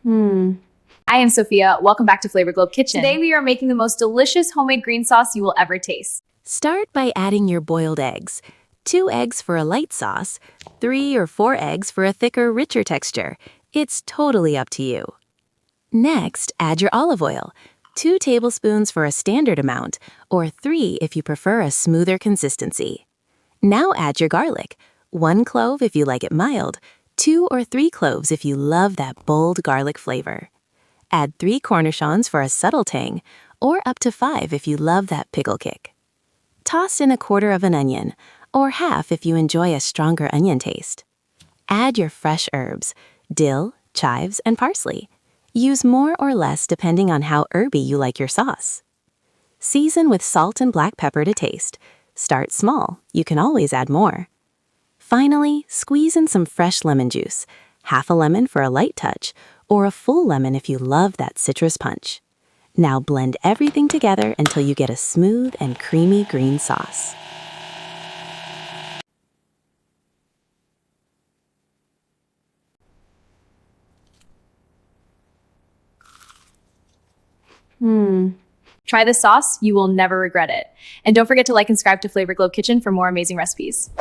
I am Sophia. Welcome back to Flavor Globe Kitchen. Today we are making the most delicious homemade green sauce you will ever taste. Start by adding your boiled eggs. 2 eggs for a light sauce, 3 or 4 eggs for a thicker, richer texture. It's totally up to you. Next, add your olive oil. 2 tablespoons for a standard amount, or 3 if you prefer a smoother consistency. Now add your garlic. 1 clove if you like it mild, 2 or 3 cloves if you love that bold garlic flavor. Add 3 cornichons for a subtle tang, or up to 5 if you love that pickle kick. Toss in 1/4 of an onion, or half if you enjoy a stronger onion taste. Add your fresh herbs, dill, chives, and parsley. Use more or less depending on how herby you like your sauce. Season with salt and black pepper to taste. Start small, you can always add more. Finally, squeeze in some fresh lemon juice, half a lemon for a light touch, or a full lemon if you love that citrus punch. Now blend everything together until you get a smooth and creamy green sauce. Try this sauce, you will never regret it. And don't forget to like and subscribe to Flavor Globe Kitchen for more amazing recipes.